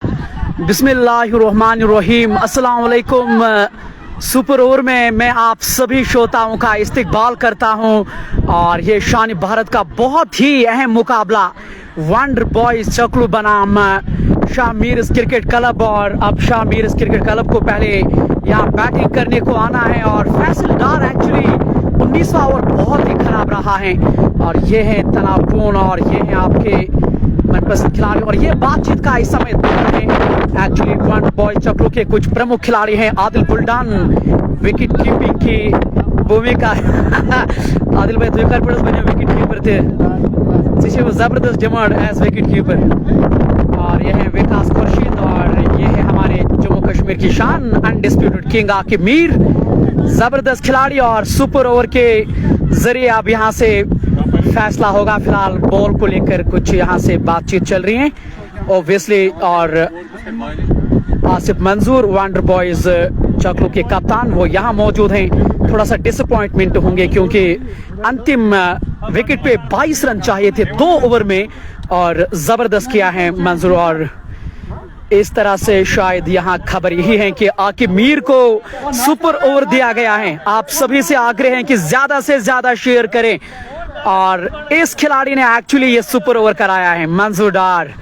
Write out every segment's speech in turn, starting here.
बिस्मिल्लाहिर्रहमानिर्रहीम। अस्सलाम वालेकुम। सुपर ओवर में मैं आप सभी श्रोताओं का इस्तकबाल करता हूं और ये शान भारत का बहुत ही अहम मुकाबला वंडर बॉयज चकलू बनाम शाह मीर्स क्रिकेट क्लब। और अब शाह मीर्स क्रिकेट क्लब को पहले यहाँ बैटिंग करने को आना है और फैसल डार एक्चुअली 19वां ओवर बहुत ही खराब रहा है और ये है तनावपूर्ण और ये है आपके मनपसंद खिलाड़ी। और ये बातचीत का इस समय दौर है। एक्चुअली वंडर बॉयज चकलू के कुछ प्रमुख खिलाड़ी हैं। आदिल गुलडान विकेट कीपिंग की भूमिका आदिल भाई 2 बने विकेट कीपर थे, वो जबरदस्त डिमांड एज विकेट कीपर। और ये है विकास खुर्शीद और ये है हमारे जम्मू कश्मीर की शान अनडिस्प्यूटेड किंग आकिब मीर, जबरदस्त खिलाड़ी। और सुपर ओवर के जरिए अब यहाँ से फैसला होगा। फिलहाल बॉल को लेकर कुछ यहाँ से बातचीत चल रही है ऑब्वियसली। और आसिफ मंजूर वंडर बॉयज चकलू के कप्तान वो यहाँ मौजूद हैं। थोड़ा सा डिसअपॉइंटमेंट होंगे क्योंकि अंतिम विकेट पे 22 रन चाहिए थे 2 ओवर में और जबरदस्त किया है मंजूर। और इस तरह से शायद यहाँ खबर यही है कि आकिब मीर को सुपर ओवर दिया गया है। आप सभी से आग्रह है कि ज्यादा से ज्यादा शेयर करें और इस खिलाड़ी ने एक्चुअली ये सुपर ओवर कराया है मंजूर डार।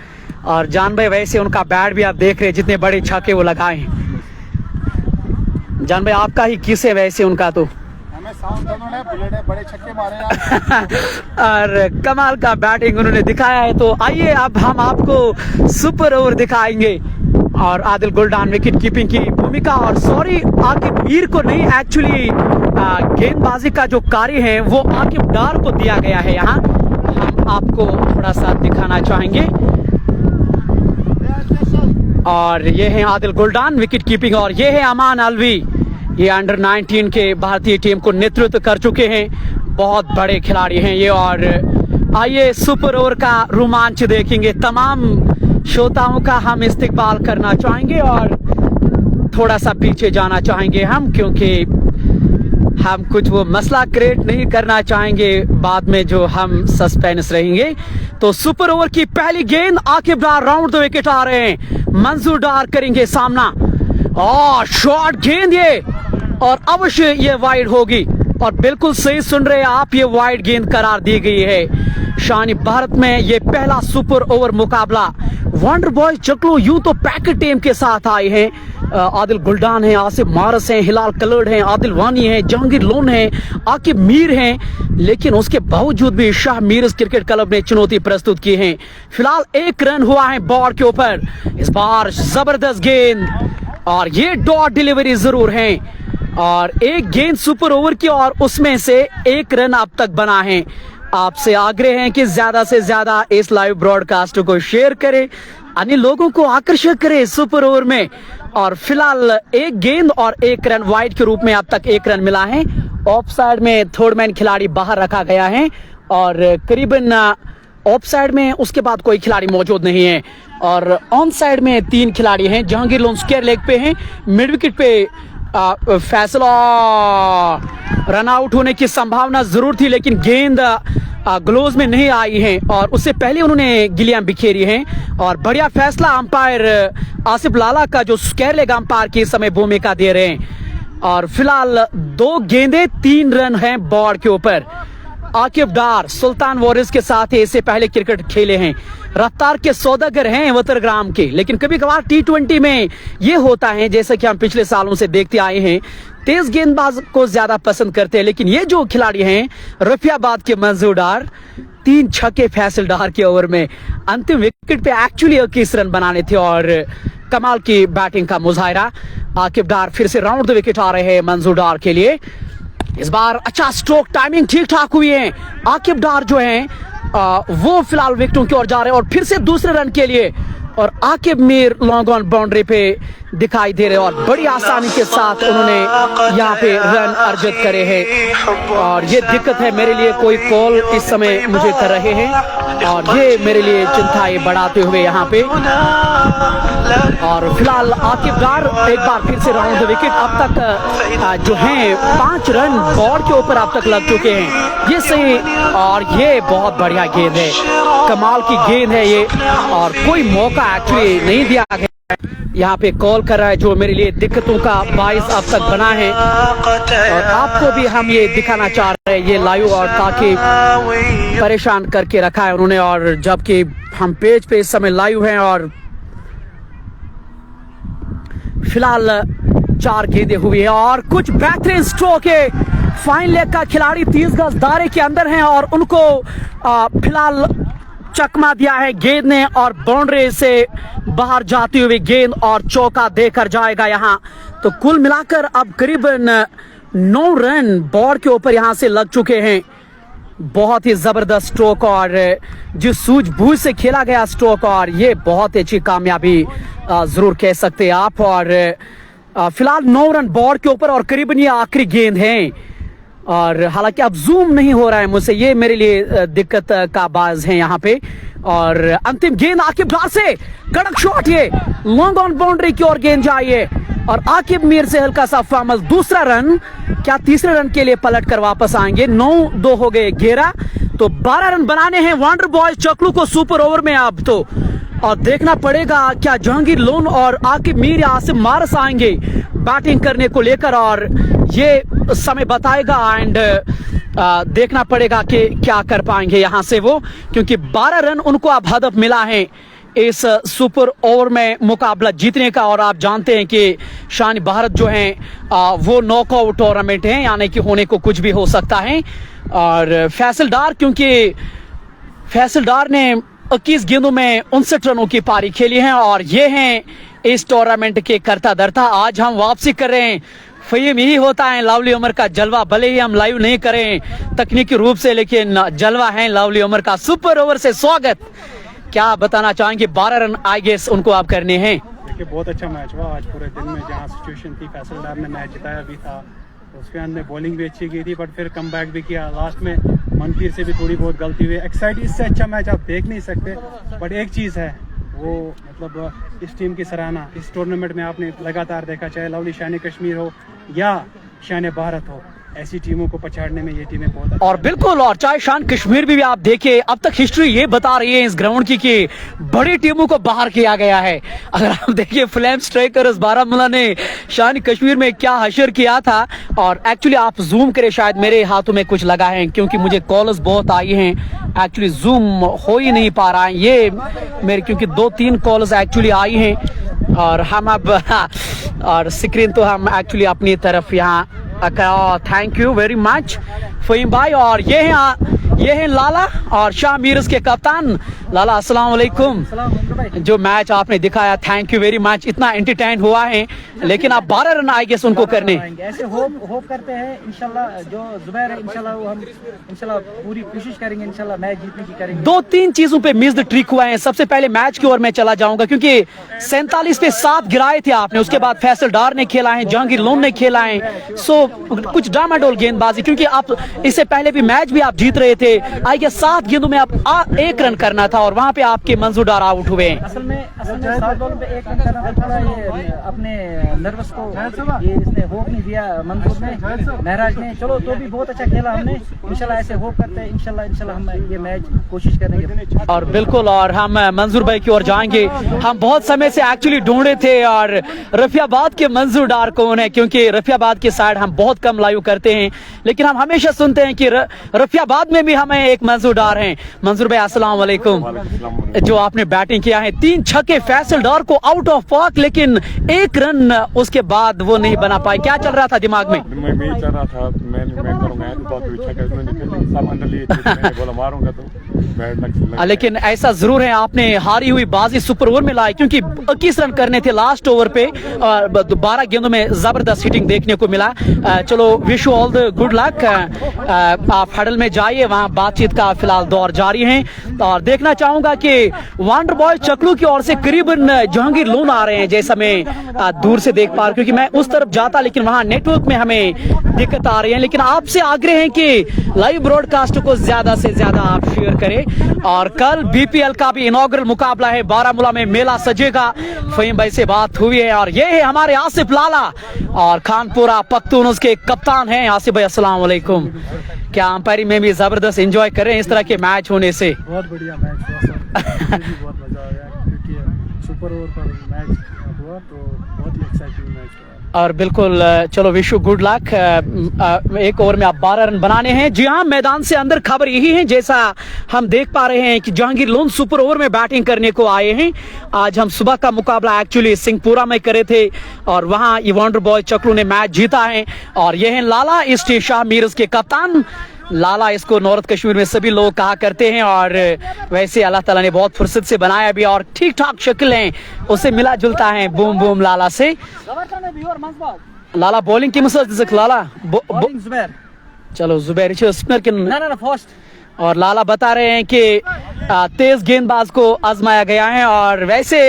और जान भाई वैसे उनका बैट भी आप देख रहे हैं जितने बड़े छक्के वो लगाए। जान भाई आपका ही किस है वैसे उनका तो बड़े छक्के मारे और कमाल का बैटिंग उन्होंने दिखाया है। तो आइए अब हम आपको सुपर ओवर दिखाएंगे और आदिल गुलडान विकेट कीपिंग की भूमिका। और सॉरी आकिब मीर को नहीं, एक्चुअली गेंदबाजी का जो कार्य है वो आकिब डार को दिया गया है। यहाँ हम आपको थोड़ा सा दिखाना चाहेंगे। और ये है आदिल गुलडान विकेट कीपिंग और ये है अमान अलवी, ये अंडर 19 के भारतीय टीम को नेतृत्व कर चुके हैं। बहुत बड़े खिलाड़ी हैं ये। और आइए सुपर ओवर का रोमांच देखेंगे। तमाम श्रोताओं का हम इस्तकबाल करना चाहेंगे और थोड़ा सा पीछे जाना चाहेंगे हम, क्योंकि हम कुछ वो मसला क्रिएट नहीं करना चाहेंगे बाद में जो हम सस्पेंस रहेंगे। तो सुपर ओवर की पहली गेंद आकिब डार राउंड द विकेट आ रहे हैं, मंजूर डार करेंगे सामना और शॉर्ट गेंद ये और अवश्य ये वाइड होगी। और बिल्कुल सही सुन रहे हैं आप, ये वाइड गेंद करार दी गई है। शान भारत में ये पहला सुपर ओवर मुकाबला वंडर बॉयज चकलू यूं तो पैकेट टीम के साथ आए हैं। आदिल गुलडान है, आसिफ मारस हैं, हिलाल कलर्ड हैं, आदिल वानी हैं, जहांगीर लोन हैं, आकिब मीर हैं, लेकिन उसके बावजूद भी शाह मीर्स क्रिकेट क्लब ने चुनौती प्रस्तुत की है। फिलहाल 1 रन हुआ है बॉल के ऊपर। इस बार जबरदस्त गेंद और ये डॉट डिलीवरी जरूर है और एक गेंद सुपर ओवर की और उसमें से 1 रन अब तक बना है। आपसे आग्रह है कि ज्यादा से ज्यादा इस लाइव ब्रॉडकास्ट को शेयर करें, अन्य लोगों को आकर्षित करें सुपर ओवर में। और फिलहाल 1 गेंद और 1 रन वाइड के रूप में अब तक 1 रन मिला है। ऑफ साइड में थर्ड मैन खिलाड़ी बाहर रखा गया है और करीबन ऑफ साइड में उसके बाद कोई खिलाड़ी मौजूद नहीं है। और ऑन साइड में 3 खिलाड़ी हैं। जहांगीर लोन स्क्वायर लेग पे हैं, मिड विकेट पे फैसला रन आउट होने की संभावना जरूर थी, लेकिन गेंद ग्लोव्स में नहीं आई है और उससे पहले उन्होंने गिलियां बिखेरी हैं। और बढ़िया फैसला अंपायर आसिफ लाला का जो स्क्वायर लेग अंपायर की इस समय भूमिका दे रहे हैं। और फिलहाल 2 गेंदें 3 रन हैं बॉर्ड के ऊपर। आकिब डार सुल्तान वॉरियर्स के साथ इससे पहले क्रिकेट खेले हैं, रफ्तार के सौदागर हैं वतरग्राम के, लेकिन कभी कभार T20 में ये होता है जैसे कि हम पिछले सालों से देखते आए हैं, तेज गेंदबाज को ज्यादा पसंद करते हैं। लेकिन ये जो खिलाड़ी हैं रफियाबाद के मंजूर डार, 3 छक्के फैसल डार के ओवर में अंतिम विकेट पे एक्चुअली 21 रन बनाने थे और कमाल की बैटिंग का मुजाहिरा। आकिब डार फिर से राउंड द विकेट आ रहे हैं मंजूर डार के लिए। इस बार अच्छा स्ट्रोक टाइमिंग ठीक ठाक हुई है। आकिब डार जो हैं वो फिलहाल विकेटों की ओर जा रहे हैं और फिर से दूसरे रन के लिए। और Aqib Mir long on boundary पे दिखाई दे रहे और बड़ी आसानी के साथ उन्होंने यहाँ पे रन अर्जित करे हैं। और ये दिक्कत है मेरे लिए, कोई कॉल इस समय मुझे कर रहे हैं और ये मेरे लिए चिंताएं बढ़ाते हुए यहाँ पे। और फिलहाल आकिब डार एक बार फिर से राउंड द विकेट। अब तक जो हैं 5 रन बॉल के ऊपर अब तक लग चुके हैं, ये सही। और ये बहुत बढ़िया गेंद है, कमाल की गेंद है ये और कोई मौका एक्चुअली नहीं दिया गया। यहाँ पे कॉल कर रहा है, जो मेरे लिए दिक्कतों का बाइस अब तक बना है, और आपको भी हम ये दिखाना चाह रहे हैं ये लाइव, और ताकि परेशान करके रखा है उन्होंने। और जबकि हम पेज पे इस समय लाइव हैं और फिलहाल 4 गेंदें हुई है और कुछ बेहतरीन स्ट्रोक है। फाइन लेग का खिलाड़ी 30 गज दायरे के अंदर हैं और उनको फिलहाल चकमा दिया है गेंद ने, और बाउंड्री से बाहर जाती हुई गेंद और चौका देकर जाएगा यहाँ। तो कुल मिलाकर अब करीबन 9 रन बोर्ड के ऊपर यहाँ से लग चुके हैं। बहुत ही जबरदस्त स्ट्रोक और जिस सूझबूझ से खेला गया स्ट्रोक, और ये बहुत अच्छी कामयाबी जरूर कह सकते हैं आप। और फिलहाल 9 रन बोर्ड के ऊपर और करीबन ये आखिरी गेंद है, और हालांकि अब जूम नहीं हो रहा है मुझसे, ये मेरे लिए दिक्कत का बाज है यहाँ पे। और अंतिम गेंद आकिब डार से कड़क शॉट, ये लॉन्ग ऑन बाउंड्री की ओर गेंद जाइए और आकिब मीर से हल्का सा फामल। दूसरा रन, क्या तीसरे रन के लिए पलट कर वापस आएंगे। 9-2 हो गए 11, तो 12 रन बनाने हैं वंडर बॉय चकलू को सुपर ओवर में अब तो। और देखना पड़ेगा क्या जहांगीर लोन और आकिब मीर यहाँ से मारस आएंगे बैटिंग करने को लेकर, और ये समय बताएगा। एंड देखना पड़ेगा कि क्या कर पाएंगे यहाँ से वो, क्योंकि 12 रन उनको अब हदफ मिला है इस सुपर ओवर में मुकाबला जीतने का। और आप जानते हैं कि शान भारत जो है वो नॉकआउट टूर्नामेंट है, यानी कि होने को कुछ भी हो सकता है। और फैसल डार, क्योंकि फैसल डार ने 21 गेंदों में 59 रनों की पारी खेली है, और ये हैं इस टूर्नामेंट के करता धरता। आज हम वापसी कर रहे हैं, फहीम यही होता है लवली उमर का जलवा, भले ही हम लाइव नहीं करें तकनीकी रूप से, लेकिन जलवा है लवली उमर का। सुपर ओवर से स्वागत, क्या बताना चाहेंगे। 12 रन आई गेस उनको आप करने हैं। देखिए बहुत अच्छा मैच हुआ आज पूरे दिन में, जहाँ सिचुएशन थी फैसल डार ने मैच जिताया भी था, तो उसके अंदर बॉलिंग भी अच्छी की थी, बट फिर कम बैक भी किया। लास्ट में मनकीर से भी थोड़ी बहुत गलती हुई। एक्साइट इससे अच्छा मैच आप देख नहीं सकते, बट एक चीज़ है वो मतलब इस टीम की सराहना इस टूर्नामेंट में आपने लगातार देखा, चाहे लवली शान कश्मीर हो या शान भारत हो, ऐसी टीमों को पछाड़ने में ये टीमें बहुत और बिल्कुल, और चाहे शान कश्मीर भी आप देखिए, अब तक हिस्ट्री ये बता रही है इस ग्राउंड की कि बड़ी टीमों को बाहर किया गया है। अगर आप देखिए फ्लेम स्ट्राइकर्स बारामूला ने शान कश्मीर में क्या हशर किया था। और एक्चुअली आप जूम करें, शायद मेरे हाथों में कुछ लगा है क्योंकि मुझे कॉल्स बहुत आई हैं, एक्चुअली जूम हो ही नहीं पा रहा है ये मेरे, क्योंकि 2-3 कॉल्स एक्चुअली आई हैं। और हम अब और स्क्रीन तो हम एक्चुअली अपनी तरफ यहाँ, thank you very much Faheem भाई। और ये हैं लाला और शाह मीरस के कप्तान। लाला अस्सलाम वालेकुम। जो मैच आपने दिखाया, थैंक यू वेरी मच, इतना एंटरटेन हुआ है, लेकिन आप 12 रन आए गेस उनको करने। ऐसे होप करते हैं इंशाल्लाह, जो जुबैर है इंशाल्लाह वो हम इंशाल्लाह पूरी कोशिश करेंगे, इंशाल्लाह मैच जीतने की करेंगे। 2-3 चीजों पे मिस्ड ट्रिक हुआ है। सबसे पहले मैच की ओर मैं चला जाऊंगा, क्योंकि 47 पे 7 गिराए थे आपने, उसके बाद फैसल डार ने खेला है, जहांगीर लोन ने खेला है, सो कुछ डामाडोल गेंदबाजी, क्योंकि आप इससे पहले भी मैच भी आप जीत रहे थे। आई गेस 7 गेंदों में आप 1 रन करना था और वहां पे आपके मंजूर डार आउट हुए। असल में 7 बॉल पे 1 रन करना था, थोड़ा ये अपने नर्वस को ये इसने होप नहीं दिया मंजूर ने, महराज ने। चलो तो भी बहुत अच्छा खेला हमने, इंशाल्लाह ऐसे होप करते हैं इंशाल्लाह हम ये मैच कोशिश करेंगे। और बिल्कुल, और हम मंजूर भाई की ओर जाएंगे। हम बहुत समय से एक्चुअली ढूंढे थे और रफियाबाद के मंजूर डार कौन है, क्योंकि रफियाबाद की साइड हम बहुत कम लाइव करते हैं, लेकिन हम हमेशा सुनते हैं कि रफियाबाद में भी हमें एक मंजूर डार हैं। मंजूर भाई अस्सलाम वालेकुम। जो आपने बैटिंग किया है, 3 छक्के फैसल डार को आउट ऑफ पार्क, लेकिन 1 रन उसके बाद वो नहीं बना पाए, क्या चल रहा था दिमाग में? मैं चल रहा था, मैं करूंगा बोला मारूंगा तो। लेकिन ऐसा जरूर है आपने हारी हुई बाजी सुपर ओवर में लाई, क्योंकि 21 रन करने थे लास्ट ओवर पे और 12 गेंदों में जबरदस्त हिटिंग देखने को मिला। चलो wish you all the good luck. आप हडल में जाइए, वहां बातचीत का फिलहाल दौर जारी है। और देखना चाहूंगा कि वंडर बॉय चकलू की ओर से करीबन जहांगीर लोन आ रहे हैं, जैसा मैं दूर से देख पा रहा हूं, क्योंकि मैं उस तरफ जाता लेकिन वहां नेटवर्क में हमें दिक्कत आ रही है। लेकिन आपसे आग्रह है कि लाइव ब्रॉडकास्ट को ज्यादा से ज्यादा आप शेयर करें। और कल बीपीएल का भी इनॉग्रल मुकाबला है, बारामूला में मेला सजेगा। फहीम भाई से बात हुई है और ये है हमारे आसिफ लाला और खानपुरा पख्तूनस के कप्तान हैं। आसिफ भाई अस्सलाम वालेकुम। क्या अंपायरिंग में भी जबरदस्त एंजॉय कर रहे हैं इस तरह के मैच होने से? बहुत बढ़िया मैच हुआ सर, बहुत मजा आया, क्योंकि सुपर ओवर पर मैच हुआ, तो बहुत ही एक्साइटिंग मैच हुआ। और बिल्कुल चलो विश यू गुड लक। एक ओवर में आप 12 रन बनाने हैं। जी हाँ, मैदान से अंदर खबर यही है, जैसा हम देख पा रहे हैं कि जहांगीर लोन सुपर ओवर में बैटिंग करने को आए हैं। आज हम सुबह का मुकाबला एक्चुअली सिंहपुरा में करे थे और वहां ये वंडर बॉय चकलू ने मैच जीता है। और ये है लाला ईस्ट शाह मीर्स के कप्तान। लाला इसको नॉर्थ कश्मीर में सभी लोग कहा करते हैं और वैसे अल्लाह ताला ने बहुत फुर्सत से बनाया भी और ठीक ठाक शक्ल है, उसे मिला जुलता है बूम बूम लाला से। लाला बॉलिंग की मुसलसल लाला जुबैर, चलो जुबैर स्पिनर के ना फर्स्ट। और लाला बता रहे हैं कि तेज गेंदबाज को आजमाया गया है। और वैसे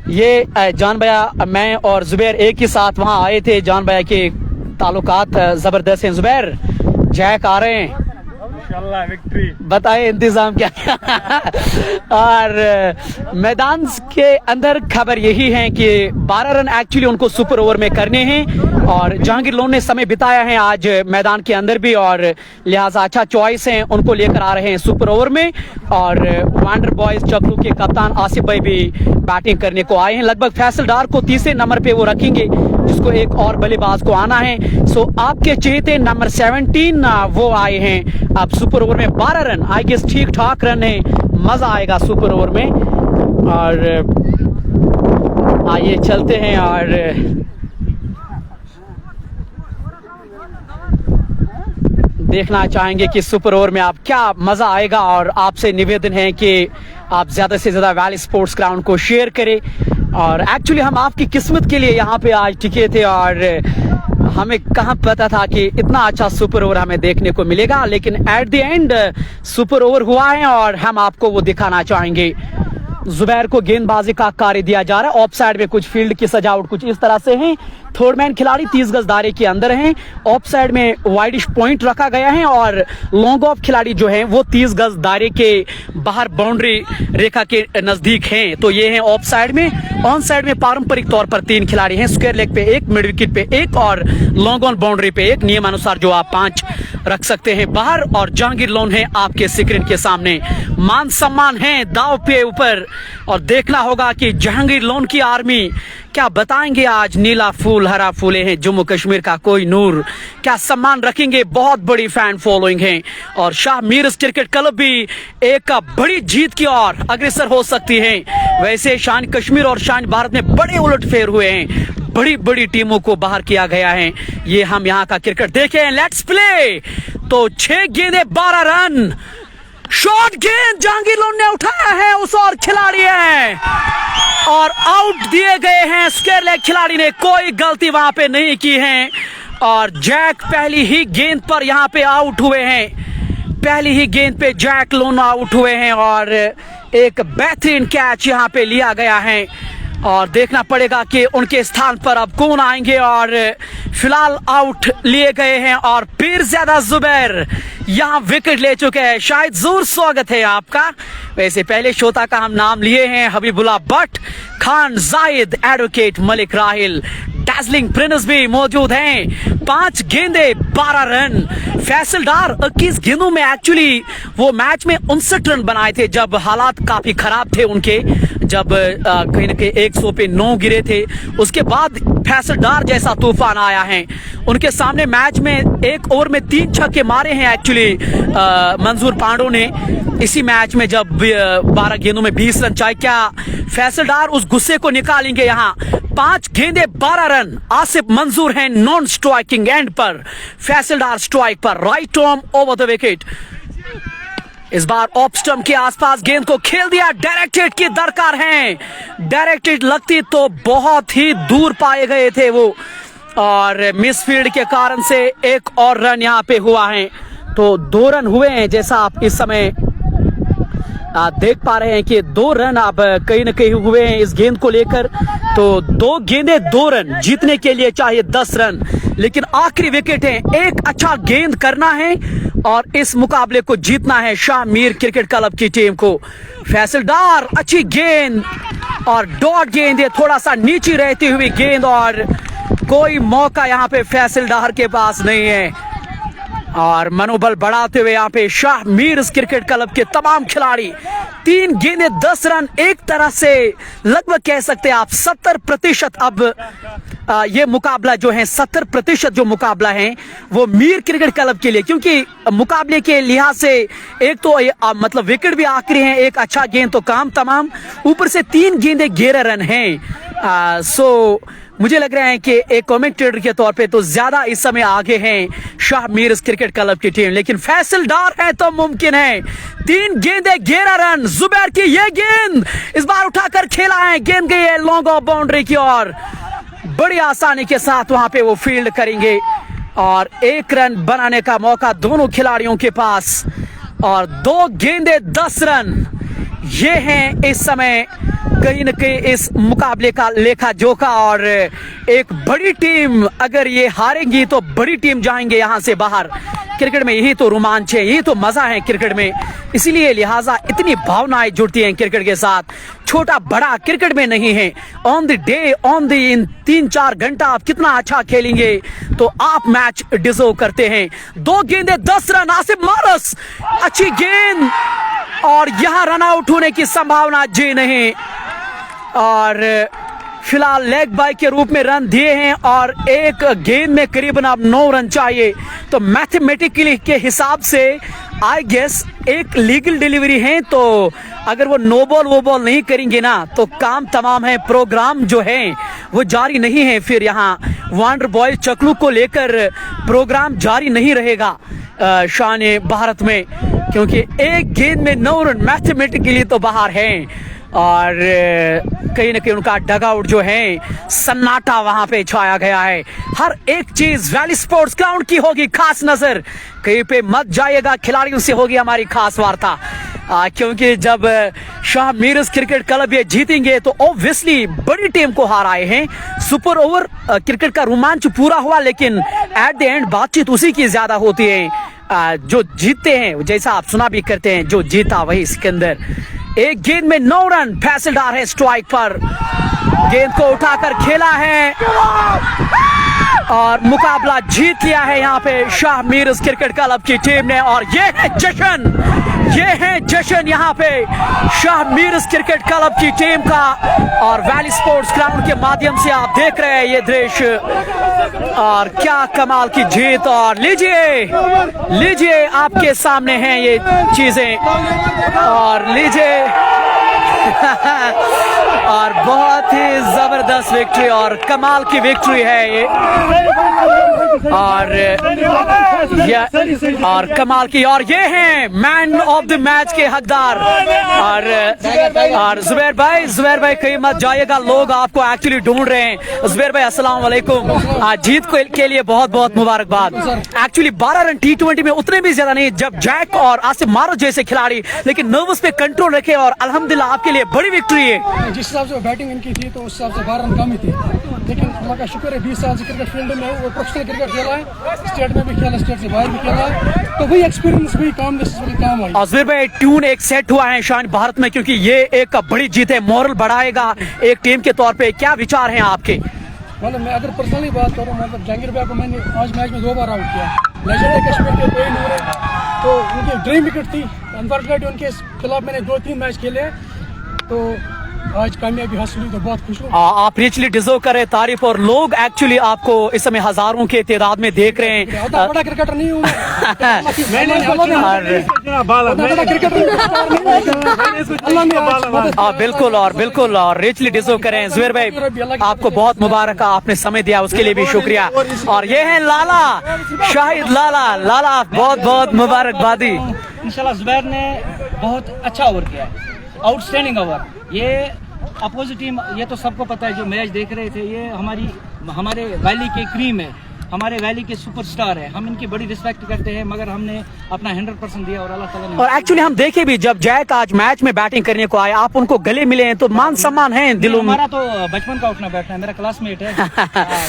ये जान भैया, मैं और जुबैर एक ही साथ वहां आए थे। जान भैया के ताल्लुकात जबरदस्त हैं। जुबैर जैक आ रहे हैं, इंशाल्लाह विक्ट्री। बताए इंतजाम क्या। और मैदान के अंदर खबर यही है कि 12 रन एक्चुअली उनको सुपर ओवर में करने हैं और जहांगीर लोन ने समय बिताया है आज मैदान के अंदर भी और लिहाजा अच्छा चॉइस है, उनको लेकर आ रहे हैं सुपर ओवर में। और वंडर बॉयज चकलू के कप्तान आसिफ भाई भी बैटिंग करने को आए हैं। लगभग फैसल डार को तीसरे नंबर पे वो रखेंगे, जिसको एक और बल्लेबाज को आना है। सो आपके चहेते नंबर 17 वो आए हैं। अब सुपर ओवर में 12 रन, आई गेस ठीक ठाक रन है, मजा आएगा सुपर ओवर में। और आइए चलते हैं और देखना चाहेंगे कि सुपर ओवर में आप क्या मजा आएगा। और आपसे निवेदन है कि आप ज्यादा से ज्यादा वैली स्पोर्ट्स ग्राउंड को शेयर करें। और एक्चुअली हम आपकी किस्मत के लिए यहाँ पे आज टिके थे और हमें कहाँ पता था कि इतना अच्छा सुपर ओवर हमें देखने को मिलेगा, लेकिन at the end super over हुआ है और हम आपको वो दिखाना चाहेंगे। जुबैर को गेंदबाजी का कार्य दिया जा रहा है। ऑफ साइड में कुछ फील्ड की सजावट कुछ इस तरह से है। थर्ड मैन खिलाड़ी 30 गज दायरे के अंदर हैं। ऑफ साइड में वाइडिश पॉइंट रखा गया है और लॉन्ग ऑफ खिलाड़ी जो हैं वो 30 गज दायरे के बाहर बाउंड्री रेखा के नजदीक हैं। तो ये है ऑफ साइड में। ऑन साइड में पारंपरिक तौर पर 3 खिलाड़ी हैं। स्क्वायर लेग पे 1, मिड विकेट पे 1 और लॉन्ग ऑन बाउंड्री पे 1। नियमानुसार जो आप 5 रख सकते हैं बाहर। और जहांगीर लोन है आपके स्क्रीन के सामने। मान सम्मान है दाव पे ऊपर और देखना होगा कि जहांगीर लोन की आर्मी क्या बताएंगे। आज नीला फूल हरा फूले हैं, जम्मू कश्मीर का कोई नूर, क्या सम्मान रखेंगे। बहुत बड़ी फैन फॉलोइंग है और शाह मीर्स क्रिकेट क्लब भी एक बड़ी जीत की ओर अग्रसर हो सकती है। वैसे शान कश्मीर और शान भारत में बड़े उलटफेर हुए हैं, बड़ी बड़ी टीमों को बाहर किया गया है। ये हम यहाँ का क्रिकेट देखें, लेट्स प्ले। तो 6 गेंदे 12 रन, शॉर्ट गेंद जहांगीर लोन ने उठाया है, उस और खिलाड़ी है और आउट दिए गए हैं। स्क्वायर लेग खिलाड़ी ने कोई गलती वहां पे नहीं की है और जैक पहली ही गेंद पर यहां पे आउट हुए हैं। पहली ही गेंद पे जैक लोन आउट हुए हैं और एक बेहतरीन कैच यहां पे लिया गया है। और देखना पड़ेगा कि उनके स्थान पर अब कौन आएंगे। और फिलहाल आउट लिए गए हैं और फिर ज्यादा जुबैर यहाँ विकेट ले चुके हैं। शायद जोर स्वागत है आपका। वैसे पहले श्रोता का हम नाम लिए हैं, हबीबुल्ला भट्ट, खान जाहिद, एडवोकेट मलिक राहिल, डार्जिलिंग प्रिंस भी मौजूद हैं। 5 गेंदे 12 रन। फैसल डार 21 गेंदों में एक्चुअली वो मैच में 59 रन बनाए थे जब हालात काफी खराब थे उनके, जब कहीं न कहीं 100 पे 9 गिरे थे। उसके बाद फैसल डार जैसा तूफान आया है उनके सामने। मैच में 1 ओवर में 3 छक्के मारे हैं एक्चुअली मंजूर पांडो ने इसी मैच में, जब 12 गेंदों में 20 रन चाहिए। क्या फैसल डार उस गुस्से को निकालेंगे यहाँ? 5 गेंदे 12 रन। आसिफ मंजूर हैं नॉन स्ट्राइकिंग एंड पर, फैसल डार स्ट्राइक पर, right arm over the wicket. इस बार ऑफ स्टंप के आसपास गेंद को खेल दिया। डायरेक्टेड की दरकार है, डायरेक्टेड लगती तो बहुत ही दूर पाए गए थे वो और मिसफील्ड के कारण से 1 और रन यहाँ पे हुआ है। तो 2 रन हुए हैं, जैसा आप इस समय देख पा रहे हैं कि 2 रन अब कहीं न कहीं हुए हैं इस गेंद को लेकर। तो 2 गेंदे 2 रन, जीतने के लिए चाहिए 10 रन, लेकिन आखिरी विकेट है। एक अच्छा गेंद करना है और इस मुकाबले को जीतना है शाह मीर क्रिकेट क्लब की टीम को। फैसल डार अच्छी गेंद और डॉट गेंद, ये थोड़ा सा नीचे रहती हुई गेंद और कोई मौका यहाँ पे फैसल डार के पास नहीं है। और मनोबल बढ़ाते हुए यहाँ पे शाह मीर्स क्रिकेट क्लब के तमाम खिलाड़ी 3 गेंदे 10 रन, एक तरह से लगभग कह सकते हैं आप 70% अब ये मुकाबला जो है 70% जो मुकाबला है वो मीर क्रिकेट क्लब के लिए, क्योंकि मुकाबले के लिहाज से एक तो मतलब विकेट भी आखिरी है, एक अच्छा गेंद तो काम तमाम, ऊपर से 3 गेंदे 11 रन हैं। सो मुझे लग रहा है कि एक कमेंटेटर के तौर पे तो ज्यादा इस समय आगे हैं शाह मीर्स क्रिकेट क्लब की टीम, लेकिन फैसल डार है तो मुमकिन है। 3 गेंदे 11 रन, जुबैर की ये गेंद इस बार उठाकर खेला है, गेंद गई है लॉन्ग ऑफ बाउंड्री की ओर, बड़ी आसानी के साथ वहां पे वो फील्ड करेंगे और 1 रन बनाने का मौका दोनों खिलाड़ियों के पास और 2 गेंदे 10 रन। ये हैं इस समय कहीं न कहीं इस मुकाबले का लेखा जोखा, और एक बड़ी टीम अगर ये हारेंगी तो बड़ी टीम जाएंगे यहां से बाहर। क्रिकेट में यही तो रोमांच है, यही तो मजा है क्रिकेट में, इसीलिए लिहाजा इतनी भावनाएं जुड़ती हैं क्रिकेट के साथ। छोटा बड़ा क्रिकेट में नहीं है, on the day on the in 3-4 घंटा आप कितना अच्छा खेलेंगे तो आप मैच डिजर्व करते हैं। 2 गेंदे 10 रन, आसिफ मारस अच्छी गेंद और यहां रन आउट होने की संभावना जी नहीं, और फिलहाल लेग बाय के रूप में रन दिए हैं और एक गेंद में करीबन अब 9 रन चाहिए, तो मैथमेटिकली के हिसाब से आई गेस एक लीगल डिलीवरी है, तो अगर वो नो बॉल वो बॉल नहीं करेंगे ना तो काम तमाम है, प्रोग्राम जो है वो जारी नहीं है, फिर यहाँ वंडर बॉय चकलू को लेकर प्रोग्राम जारी नहीं रहेगा शान भारत में, क्योंकि एक गेंद में 9 रन मैथमेटिकली तो बाहर हैं और कहीं ना कहीं उनका डगआउट जो है सन्नाटा वहां पे छाया गया है। हर एक चीज वैली स्पोर्ट्स ग्राउंड की होगी खास नजर, कहीं पे मत जाइएगा, खिलाड़ियों से होगी हमारी खास वार्ता, क्योंकि जब शाह मीर्स क्रिकेट क्लब ये जीतेंगे तो ऑब्वियसली बड़ी टीम को हराए हैं। सुपर ओवर क्रिकेट का रोमांच पूरा हुआ, लेकिन एट द एंड बातचीत उसी की ज्यादा होती है जो जीतते हैं, जैसा आप सुना भी करते हैं जो जीता वही सिकंदर। एक गेंद में 9 रन, फैसल डार है स्ट्राइक पर, गेंद को उठाकर खेला है और मुकाबला जीत लिया है यहाँ पे शाह मीर्स क्रिकेट क्लब की टीम ने, और ये है जश्न, ये है जश्न यहाँ पे शाह मीर्स क्रिकेट क्लब की टीम का, और वैली स्पोर्ट्स ग्राउंड के माध्यम से आप देख रहे हैं ये दृश्य, और क्या कमाल की जीत, और लीजिए आपके सामने हैं ये चीजें, और लीजिए और बहुत ही जबरदस्त विक्ट्री और कमाल की विक्ट्री है ये, और कमाल की, और ये हैं मैन ऑफ द मैच के हकदार। और जुबैर भाई कहीं मत जाइएगा, लोग आपको एक्चुअली ढूंढ रहे हैं। जुबैर भाई अस्सलाम वालेकुम, जीत के लिए बहुत बहुत मुबारकबाद। एक्चुअली 12 रन T20 में उतने भी ज्यादा नहीं, जब जैक और आसिफ मारस जैसे खिलाड़ी लेकिन नर्वस पे कंट्रोल रखे, और अल्हम्दुलिल्लाह आपके लिए बड़ी विक्ट्री है। जिस हिसाब से बैटिंग इनकी थी तो उस हिसाब से 12 रन कम ही थे, लेकिन अल्लाह का शुक्र है 20 साल से क्रिकेट फील्ड में वो प्रोफेशनल क्रिकेट खेला है, स्टेट में भी खेला, स्टेट से बाहर भी खेला है, तो वही एक्सपीरियंस वही काम आई। जुबैर भाई ट्यून एक सेट हुआ है शान भारत में, क्योंकि ये एक बड़ी जीत है, मोरल बढ़ाएगा एक टीम के तौर पे, क्या विचार हैं आपके? मतलब मैं अगर पर्सनली बात करूँ, मतलब जहांगीर भाई को मैंने आज मैच में 2 बार आउट किया, लेजेंड कश्मीर के कोई नहीं है, तो उनकी ड्रीम विकेट थी, अनफॉर्चुनेटली उनके खिलाफ मैंने 2-3 मैच खेले, तो आज कामयाबी हासिल हुई तो बहुत खुश हूँ। आप रिचली डिजर्व करें तारीफ, और लोग एक्चुअली आपको इस समय हजारों के तादाद में देख रहे हैं। बड़ा क्रिकेटर नहीं हूँ बिल्कुल, और रिचली डिजर्व करें। जुबैर भाई आपको बहुत मुबारक, आपने समय दिया उसके लिए भी शुक्रिया। और ये है लाला, शाहिद लाला बहुत बहुत मुबारकबादी। इंशाल्लाह जुबैर ने बहुत अच्छा ओवर किया, आउटस्टैंडिंग ओवर। ये अपोजिट टीम, ये तो सबको पता है जो मैच देख रहे थे, ये हमारे वैली के क्रीम है, हमारे वैली के सुपरस्टार है, हम इनकी बड़ी रिस्पेक्ट करते हैं, मगर हमने अपना 100% दिया और अल्लाह ताला ने। और एक्चुअली हम देखे भी जब जैक आज मैच में बैटिंग करने को आए, आप उनको गले मिले हैं तो मान सम्मान है दिलों में। हमारा तो बचपन का उठना बैठना है, मेरा क्लासमेट है।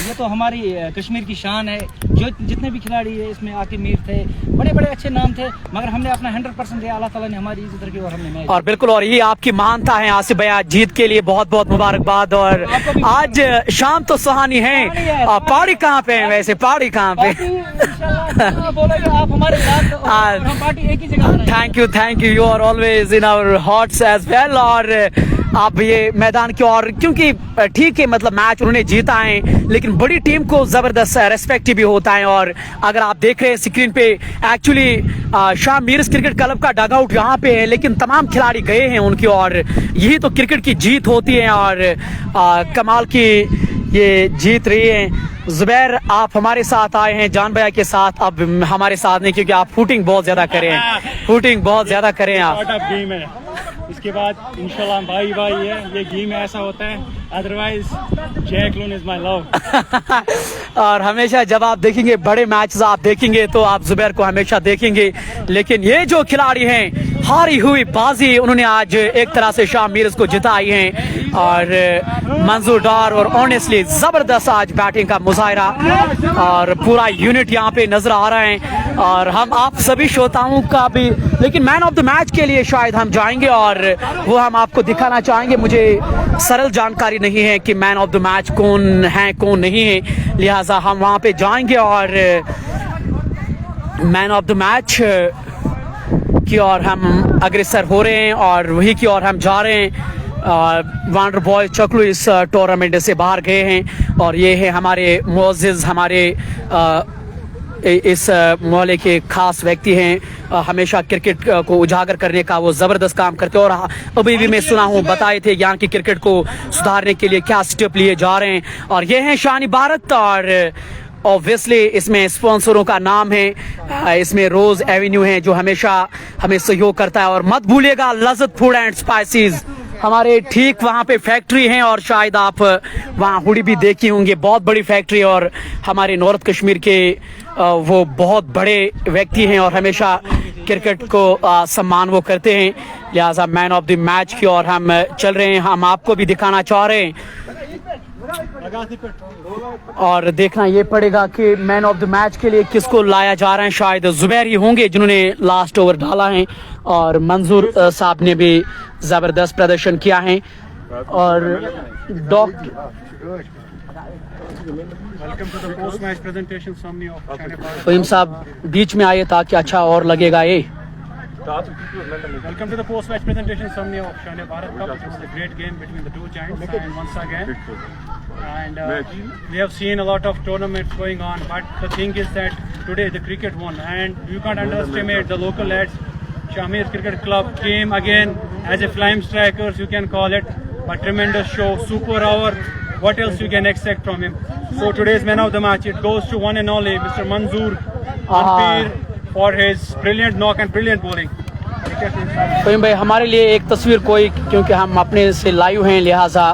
ये तो हमारी कश्मीर की शान है, जो जितने भी खिलाड़ी है इसमें आकिब मीर थे, बड़े बड़े अच्छे नाम थे, मगर हमने अपना 100% दिया, अल्लाह ताला ने हमारी इज्जत रखी और हमने मैच। और बिल्कुल, और ये आपकी मानता है आसिफ भैया, जीत के लिए बहुत बहुत मुबारकबाद। और आज शाम तो सुहानी है, पहाड़ी कहाँ पे है वैसे? कैसे पार्टी कहाँ पे? इंशाल्लाह बोलोगे आप हमारे साथ और हम पार्टी एक ही जगह बनाएंगे। Thank you, you are always in our hearts as well. और आप ये मैदान की और क्योंकि ठीक है मतलब मैच उन्होंने जीता है, लेकिन बड़ी टीम को जबरदस्त रेस्पेक्ट भी होता है। और अगर आप देख रहे हैं स्क्रीन पे, एक्चुअली शाह मीर्स क्रिकेट क्लब का डग आउट यहाँ पे है, लेकिन तमाम खिलाड़ी गए हैं उनकी, और यही तो क्रिकेट की जीत होती है और कमाल की ये जीत रही है। जुबैर आप हमारे साथ आए हैं जान भैया के साथ, अब हमारे साथ नहीं क्योंकि आप फूटिंग बहुत ज्यादा करें, फूटिंग बहुत ज्यादा करें आप। गेम है, इसके बाद इंशाल्लाह भाई भाई है, ये गेम ऐसा होता है, otherwise Jack Lone is my love. और हमेशा जब आप देखेंगे बड़े मैचेस आप देखेंगे तो आप जुबैर को हमेशा देखेंगे, लेकिन ये जो खिलाड़ी हैं हारी हुई बाजी उन्होंने आज एक तरह से शाह मीर्स को जिताई है। और मंजूर डार और ऑनेस्टली जबरदस्त आज बैटिंग का मुजाहरा और पूरा यूनिट यहाँ पे नजर आ रहा है। और हम आप सभी श्रोताओं का भी, लेकिन मैन ऑफ द मैच के लिए शायद हम जाएंगे और वो हम आपको दिखाना चाहेंगे। मुझे सरल जानकारी नहीं है कि मैन ऑफ द मैच कौन है कौन नहीं है, लिहाजा हम वहाँ पे जाएंगे और मैन ऑफ द मैच की ओर हम अग्रसर हो रहे हैं और वही की ओर हम जा रहे हैं। वंडर बॉय चकलू इस टूर्नामेंट से बाहर गए हैं और ये है हमारे मोअज़्ज़िज़, हमारे इस मोहल्ले के खास व्यक्ति हैं, हमेशा क्रिकेट को उजागर करने का वो ज़बरदस्त काम करते हैं। और अभी भी मैं सुना हूँ बताए थे यहाँ की क्रिकेट को सुधारने के लिए क्या स्टेप लिए जा रहे हैं। और ये हैं शान भारत और ऑब्वियसली इसमें स्पॉन्सरों का नाम है, इसमें रोज एवेन्यू है जो हमेशा हमें सहयोग करता है। और मत भूलिएगा लज़्ज़त फूड एंड स्पाइसेस हमारे ठीक वहाँ पे फैक्ट्री है और शायद आप वहाँ हुडी भी देखी होंगे, बहुत बड़ी फैक्ट्री। और हमारे नॉर्थ कश्मीर के वो बहुत बड़े व्यक्ति हैं और हमेशा क्रिकेट को सम्मान वो करते हैं, लिहाजा मैन ऑफ द मैच की और हम चल रहे हैं। हम आपको भी दिखाना चाह रहे हैं और देखना ये पड़ेगा कि मैन ऑफ द मैच के लिए किसको लाया जा रहा है। शायद जुबैर ही होंगे जिन्होंने लास्ट ओवर डाला है और मंजूर साहब ने भी जबरदस्त प्रदर्शन किया है। और फहीम साहब बीच में आए ताकि अच्छा और लगेगा ये। Welcome to the post-match presentation summary of Shahne Bharat Cup. It was a great game between the two giants, and once again, and we have seen a lot of tournaments going on. But the thing is that today the cricket won, and you can't underestimate the local lads. Shah Mir Cricket Club came again as a flying strikers, you can call it, but tremendous show, super hour. What else you can expect from him? So today's man of the match, it goes to one and only Mr. Manzoor Anpir for his brilliant knock and brilliant bowling. Faheem भाई हमारे लिए एक तस्वीर कोई, क्योंकि हम अपने से लाइव हैं लिहाजा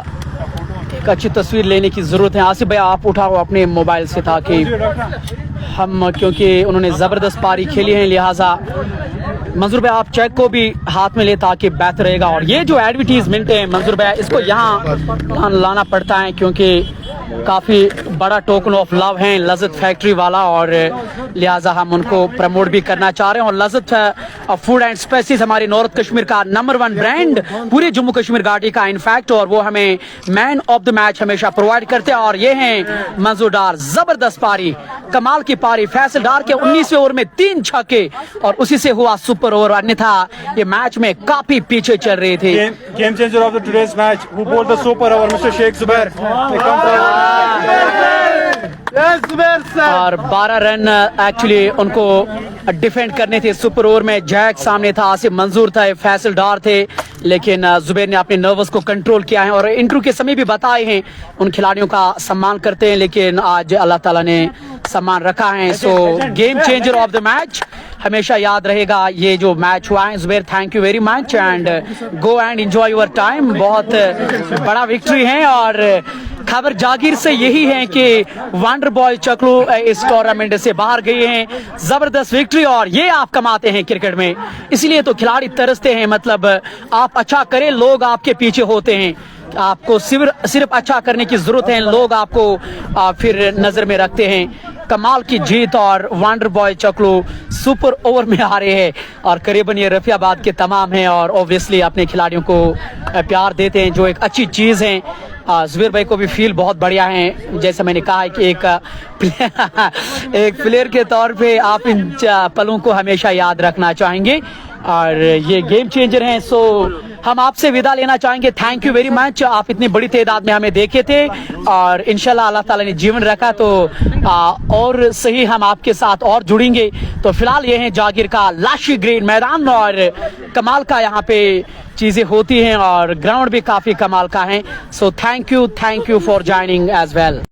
एक अच्छी तस्वीर लेने की ज़रूरत है। आसिफ भाई आप उठाओ अपने मोबाइल से ताकि हम, क्योंकि उन्होंने ज़बरदस्त पारी खेली है लिहाजा मंजूर भाई आप चेक को भी हाथ में ले ताकि बेहतर रहेगा। और ये जो एडवर्टीजमेंट है मंजूर भाई इसको यहाँ लाना पड़ता है क्योंकि काफ़ी बड़ा टोकन ऑफ लव है लज़्ज़त फैक्ट्री वाला और लिहाजा हम उनको प्रमोट भी करना चाह रहे हैं। और लज़्ज़त फूड एंड स्पाइसेस हमारे नॉर्थ कश्मीर का नंबर 1 ब्रांड पूरे जम्मू कश्मीर घाटी का इनफैक्ट, और वो हमें मैन ऑफ द मैच हमेशा प्रोवाइड करते हैं। और ये हैं मंजूर डार, जबरदस्त पारी, कमाल की पारी, फैसल डार के 19वें ओवर में 3 छक्के और उसी से हुआ सुपर ओवर, अन्यथा ये मैच में काफी पीछे चल रहे थे। Game changer of the today's match, who bowled the super over, Mr. Sheikh Zubair. और 12 रन एक्चुअली उनको डिफेंड करने थे सुपर ओवर में। जैक सामने था, आसिफ मंजूर था, फैसल डार थे, लेकिन जुबैर ने अपने नर्वस को कंट्रोल किया है। और इंटरव्यू के समय भी बताए हैं उन खिलाड़ियों का सम्मान करते हैं, लेकिन आज अल्लाह ताला ने सम्मान रखा है। सो game changer of the match हमेशा याद रहेगा ये जो मैच हुआ है। Zubair thank you very much and go and enjoy your time. बहुत बड़ा विक्ट्री है और खबर जागीर से यही है कि वंडर बॉय चकलू इस टूर्नामेंट से बाहर गए हैं। जबरदस्त विक्ट्री और ये आप कमाते हैं क्रिकेट में, इसलिए तो खिलाड़ी तरसते हैं। मतलब आप अच्छा करें, लोग आपके पीछे होते हैं, आपको सिर्फ अच्छा करने की जरूरत है, लोग आपको फिर नजर में रखते हैं। कमाल की जीत और wonder boy Chaklu super over में आ रहे हैं और करीबन ये रफियाबाद के तमाम हैं और ऑब्वियसली अपने खिलाड़ियों को प्यार देते हैं जो एक अच्छी चीज़ है। जुबैर भाई को भी फील बहुत बढ़िया है। जैसे मैंने कहा है कि एक प्लेयर के तौर पे आप इन पलों को हमेशा याद रखना चाहेंगे और ये गेम चेंजर हैं। सो हम आपसे विदा लेना चाहेंगे। थैंक यू वेरी मच, आप इतनी बड़ी तादाद में हमें देखे थे और इंशाल्लाह अल्लाह ताला ने जीवन रखा तो और सही हम आपके साथ और जुड़ेंगे। तो फिलहाल ये है जागीर का लाशी ग्रीन मैदान और कमाल का यहाँ पे चीजें होती हैं और ग्राउंड भी काफी कमाल का है। So thank you for joining as well.